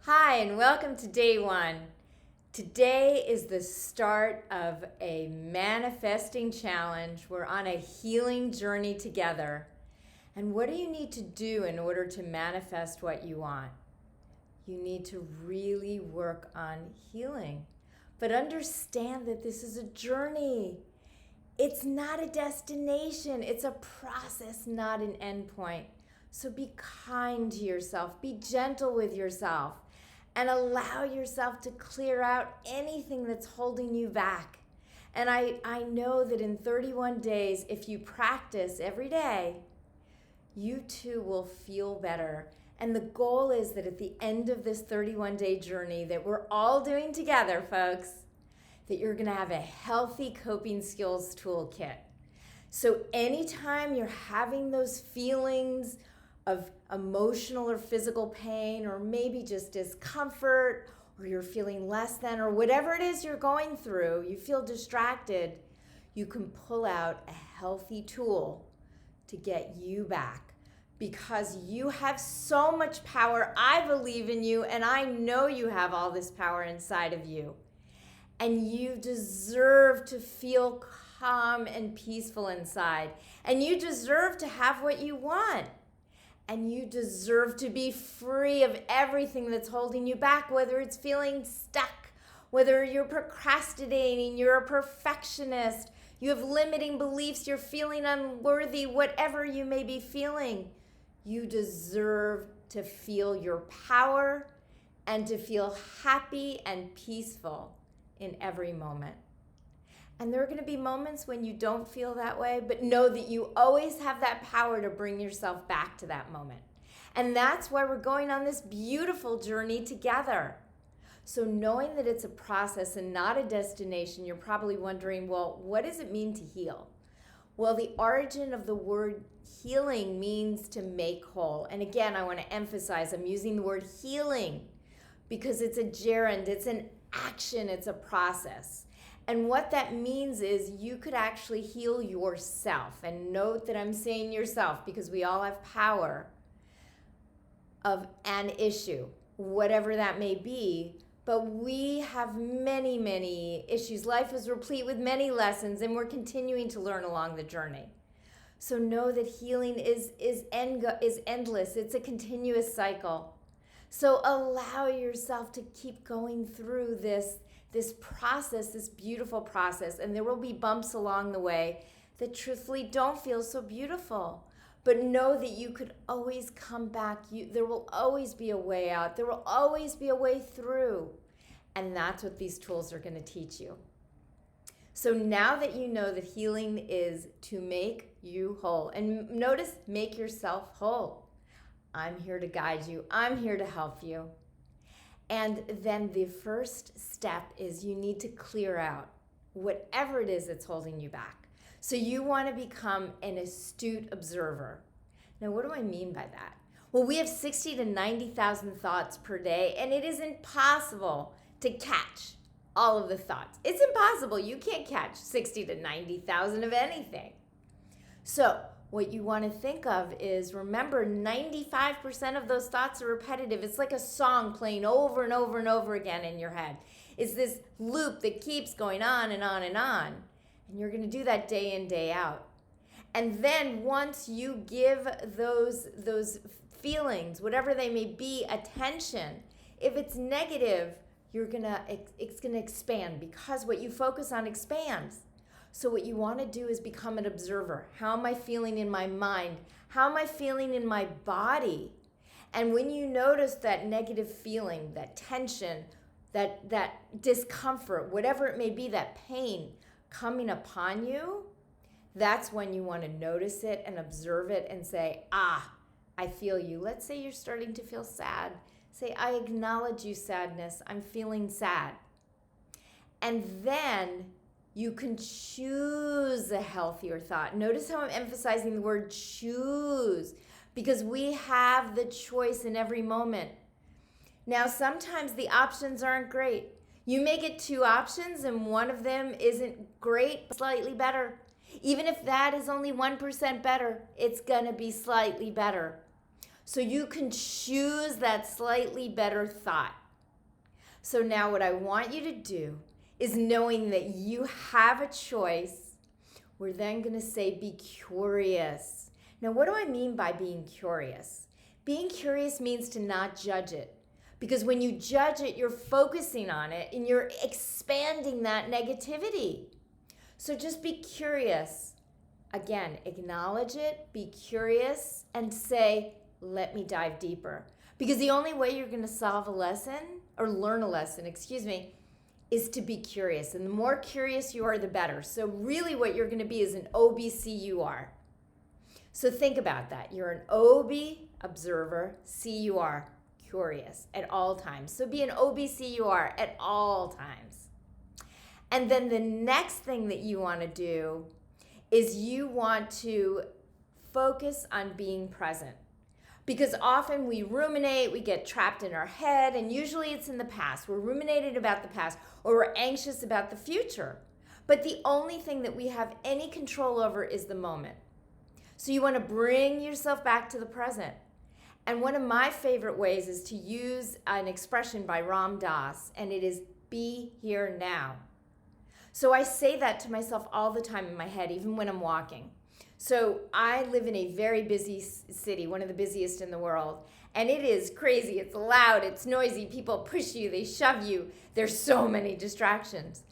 Hi, and welcome to day one. Today is the start of a manifesting challenge. We're on a healing journey together. And what do you need to do in order to manifest what you want? You need to really work on healing. But understand that this is a journey. It's not a destination, it's a process, not an endpoint. So be kind to yourself, be gentle with yourself, and allow yourself to clear out anything that's holding you back. And I know that in 31 days, if you practice every day, you too will feel better. And the goal is that at the end of this 31-day journey that we're all doing together, folks, that you're gonna have a healthy coping skills toolkit. So anytime you're having those feelings of emotional or physical pain, or maybe just discomfort, or you're feeling less than, or whatever it is you're going through, you feel distracted, you can pull out a healthy tool to get you back. Because you have so much power. I believe in you, and I know you have all this power inside of you. And you deserve to feel calm and peaceful inside. And you deserve to have what you want. And you deserve to be free of everything that's holding you back, whether it's feeling stuck, whether you're procrastinating, you're a perfectionist, you have limiting beliefs, you're feeling unworthy, whatever you may be feeling. You deserve to feel your power and to feel happy and peaceful in every moment. And there are going to be moments when you don't feel that way, but know that you always have that power to bring yourself back to that moment. And that's why we're going on this beautiful journey together. So knowing that it's a process and not a destination, you're probably wondering, well, what does it mean to heal? Well, the origin of the word healing means to make whole. And again, I want to emphasize, I'm using the word healing because it's a gerund, it's an action, it's a process. And what that means is you could actually heal yourself. And note that I'm saying yourself because we all have power of an issue, whatever that may be. But we have many, many issues. Life is replete with many lessons, and we're continuing to learn along the journey. So know that healing is endless. It's a continuous cycle. So allow yourself to keep going through this process, this beautiful process. And there will be bumps along the way that truthfully don't feel so beautiful. But know that you could always come back. There will always be a way out. There will always be a way through. And that's what these tools are going to teach you. So now that you know that healing is to make you whole, and notice, make yourself whole. I'm here to guide you. I'm here to help you. And then the first step is you need to clear out whatever it is that's holding you back. So you want to become an astute observer. Now, what do I mean by that? Well, we have 60 to 90,000 thoughts per day, and it is impossible to catch all of the thoughts. It's impossible. You can't catch 60 to 90,000 of anything. So what you want to think of is, remember, 95% of those thoughts are repetitive. It's like a song playing over and over and over again in your head. It's this loop that keeps going on and on and on. And you're going to do that day in, day out. And then once you give those feelings, whatever they may be, attention, if it's negative, it's going to expand, because what you focus on expands. So what you want to do is become an observer. How am I feeling in my mind? How am I feeling in my body? And when you notice that negative feeling, that tension, that discomfort, whatever it may be, that pain coming upon you, that's when you want to notice it and observe it and say, I feel you. Let's say you're starting to feel sad. Say, I acknowledge you, sadness. I'm feeling sad. And then you can choose a healthier thought. Notice how I'm emphasizing the word choose, because we have the choice in every moment. Now, sometimes the options aren't great. You may get two options and one of them isn't great, but slightly better. Even if that is only 1% better, it's going to be slightly better. So you can choose that slightly better thought. So now what I want you to do is, knowing that you have a choice, we're then going to say be curious. Now, what do I mean by being curious? Being curious means to not judge it. Because when you judge it, you're focusing on it and you're expanding that negativity. So just be curious. Again, acknowledge it, be curious, and say, let me dive deeper. Because the only way you're going to solve a lesson, or learn a lesson, is to be curious. And the more curious you are, the better. So really what you're going to be is an OBCUR. So think about that. You're an OB, observer, CUR, curious at all times. So be an OBCUR at all times. And then the next thing that you want to do is you want to focus on being present. Because often we ruminate, we get trapped in our head, and usually it's in the past. We're ruminating about the past, or we're anxious about the future. But the only thing that we have any control over is the moment. So you want to bring yourself back to the present. And one of my favorite ways is to use an expression by Ram Dass, and it is be here now. So I say that to myself all the time in my head, even when I'm walking. So I live in a very busy city, one of the busiest in the world. And it is crazy. It's loud. It's noisy. People push you. They shove you. There's so many distractions.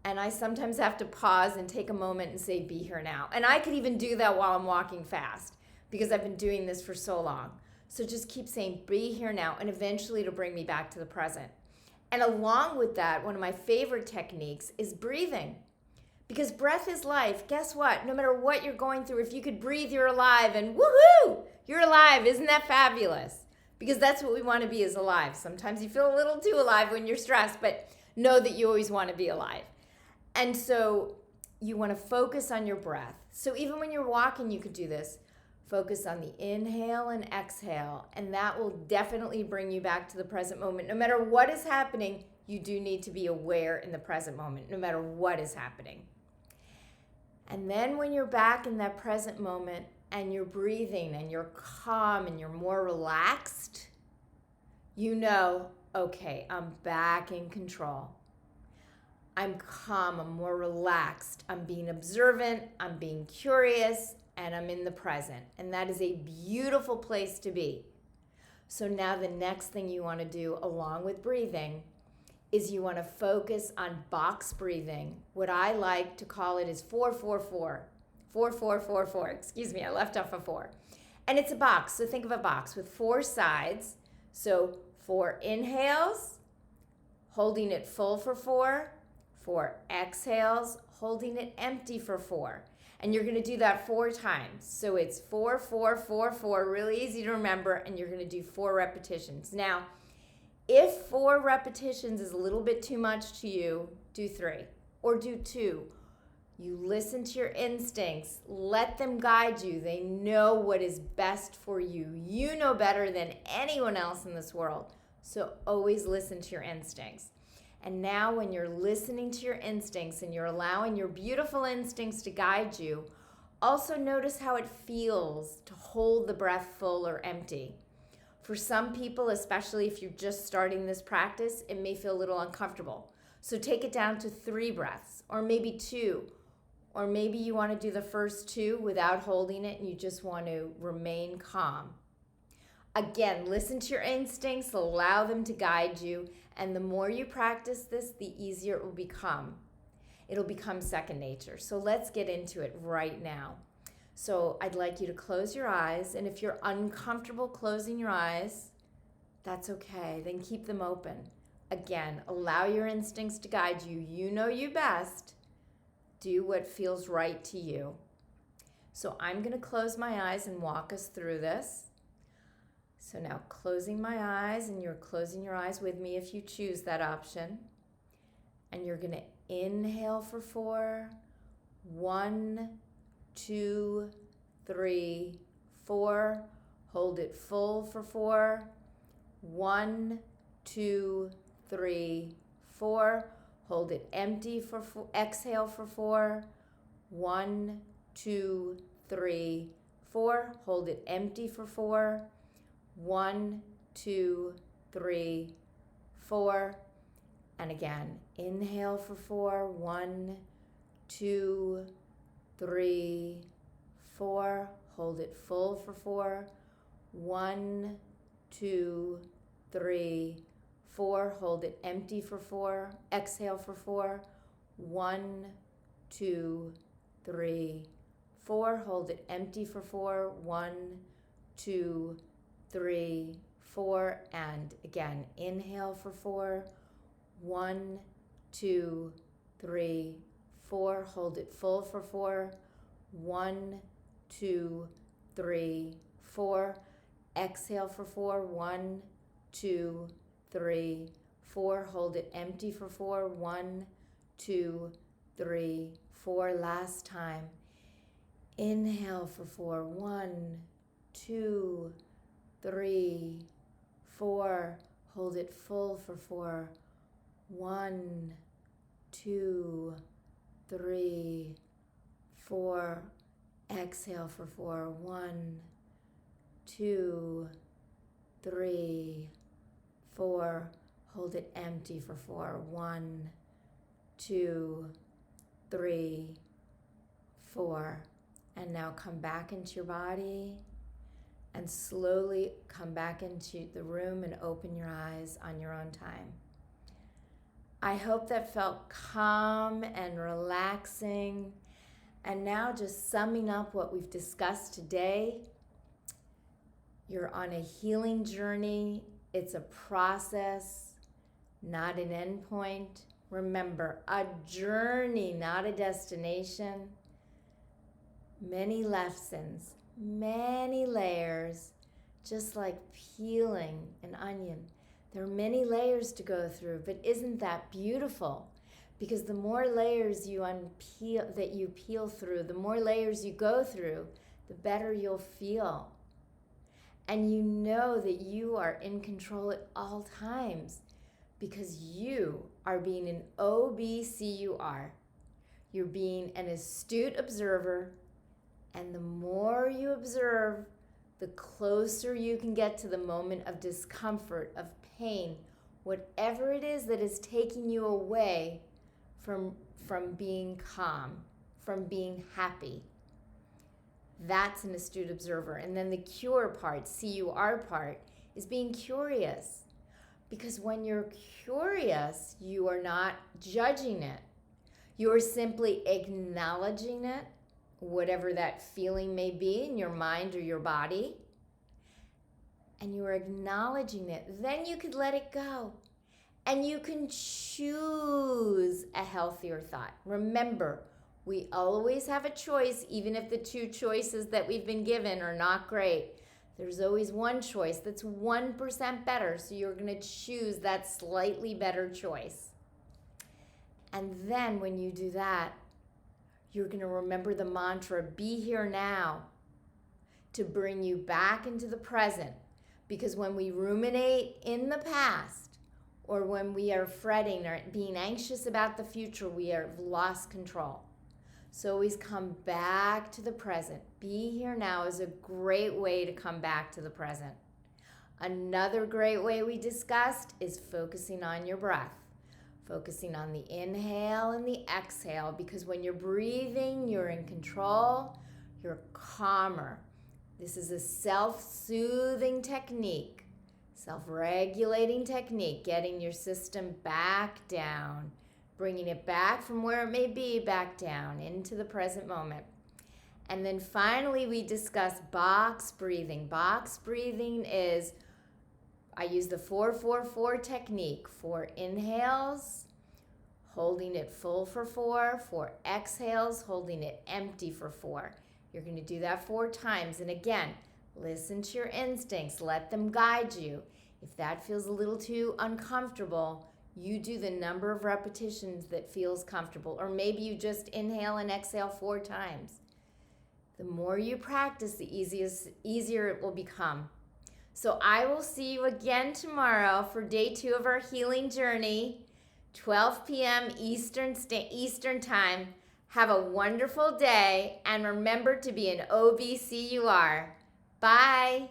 And I sometimes have to pause and take a moment and say, be here now. And I could even do that while I'm walking fast because I've been doing this for so long. So just keep saying, be here now. And eventually it'll bring me back to the present. And along with that, one of my favorite techniques is breathing. Because breath is life. Guess what? No matter what you're going through, if you could breathe, you're alive. And woohoo! You're alive. Isn't that fabulous? Because that's what we want to be, is alive. Sometimes you feel a little too alive when you're stressed, but know that you always want to be alive. And so you want to focus on your breath. So even when you're walking, you could do this. Focus on the inhale and exhale. And that will definitely bring you back to the present moment. No matter what is happening, you do need to be aware in the present moment, no matter what is happening. And then when you're back in that present moment and you're breathing and you're calm and you're more relaxed, you know, okay, I'm back in control. I'm calm, I'm more relaxed, I'm being observant, I'm being curious, and I'm in the present. And that is a beautiful place to be. So now the next thing you want to do along with breathing is you want to focus on box breathing. What I like to call it is 4-4-4. 4-4-4-4. Excuse me, I left off a 4. And it's a box. So think of a box with 4 sides. So 4 inhales, holding it full for 4. 4 exhales, holding it empty for 4. And you're going to do that 4 times. So it's 4-4-4-4. Really easy to remember. And you're going to do 4 repetitions. Now, if 4 repetitions is a little bit too much to you, do 3 or do 2. You listen to your instincts. Let them guide you. They know what is best for you. You know better than anyone else in this world. So always listen to your instincts. And now when you're listening to your instincts and you're allowing your beautiful instincts to guide you, also notice how it feels to hold the breath full or empty. For some people, especially if you're just starting this practice, it may feel a little uncomfortable. So take it down to 3 breaths, or maybe 2. Or maybe you want to do the first 2 without holding it and you just want to remain calm. Again, listen to your instincts, allow them to guide you, and the more you practice this, the easier it will become. It'll become second nature. So let's get into it right now. So I'd like you to close your eyes, and if you're uncomfortable closing your eyes, that's okay. Then keep them open. Again, allow your instincts to guide you. You know you best. Do what feels right to you. So I'm going to close my eyes and walk us through this. So now closing my eyes, and you're closing your eyes with me if you choose that option. And you're going to inhale for 4. 1, 2, 3, 4. Hold it full for 4. 1, 2, 3, 4. Hold it empty for 4. Exhale for 4. 1, 2, 3, 4. Hold it empty for 4. 1, 2, 3, 4. And again, inhale for 4. 1, 2, 3, 4. Hold it full for 4. 1, 2, 3, 4. Hold it empty for 4. Exhale for 4. 1, 2, 3, 4. Hold it empty for 4. 1, 2, 3, 4. And again, inhale for 4. 1, 2, 3, 4. Hold it full for 4. 1, 2, 3, 4. Exhale for 4. 1, 2, 3, 4. Hold it empty for 4. 1, 2, 3, 4. Last time. Inhale for 4. 1, 2, 3, 4. Hold it full for 4. 1, 2, 3, 4. Exhale for 4. 1, 2, 3, 4. Hold it empty for 4. 1, 2, 3, 4. And now come back into your body and slowly come back into the room and open your eyes on your own time. I hope that felt calm and relaxing. And now just summing up what we've discussed today, you're on a healing journey. It's a process, not an end point. Remember, a journey, not a destination. Many lessons, many layers, just like peeling an onion. There are many layers to go through, but isn't that beautiful? Because the more layers you peel through, the more layers you go through, the better you'll feel. And you know that you are in control at all times because you are being an OBCUR. You're being an astute observer, and the more you observe, the closer you can get to the moment of discomfort, of pain, whatever it is that is taking you away from being calm, from being happy. That's an astute observer. And then the cure part, CUR part, is being curious. Because when you're curious, you are not judging it. You're simply acknowledging it, whatever that feeling may be in your mind or your body. And you are acknowledging it. Then you could let it go. And you can choose a healthier thought. Remember, we always have a choice, even if the two choices that we've been given are not great. There's always one choice that's 1% better, so you're going to choose that slightly better choice. And then when you do that, you're going to remember the mantra, be here now, to bring you back into the present. Because when we ruminate in the past, or when we are fretting or being anxious about the future, we have lost control. So always come back to the present. Be here now is a great way to come back to the present. Another great way we discussed is focusing on your breath. Focusing on the inhale and the exhale, because when you're breathing, you're in control, you're calmer. This is a self-soothing technique, self-regulating technique, getting your system back down, bringing it back from where it may be back down into the present moment. And then finally, we discuss box breathing. Box breathing is, I use the 4-4-4 technique. 4 inhales, holding it full for 4. 4 exhales, holding it empty for 4. You're going to do that 4 times. And again, listen to your instincts. Let them guide you. If that feels a little too uncomfortable, you do the number of repetitions that feels comfortable. Or maybe you just inhale and exhale 4 times. The more you practice, the easier it will become. So I will see you again tomorrow for day 2 of our healing journey, 12 p.m. Eastern time. Have a wonderful day, and remember to be an OBCUR. Bye.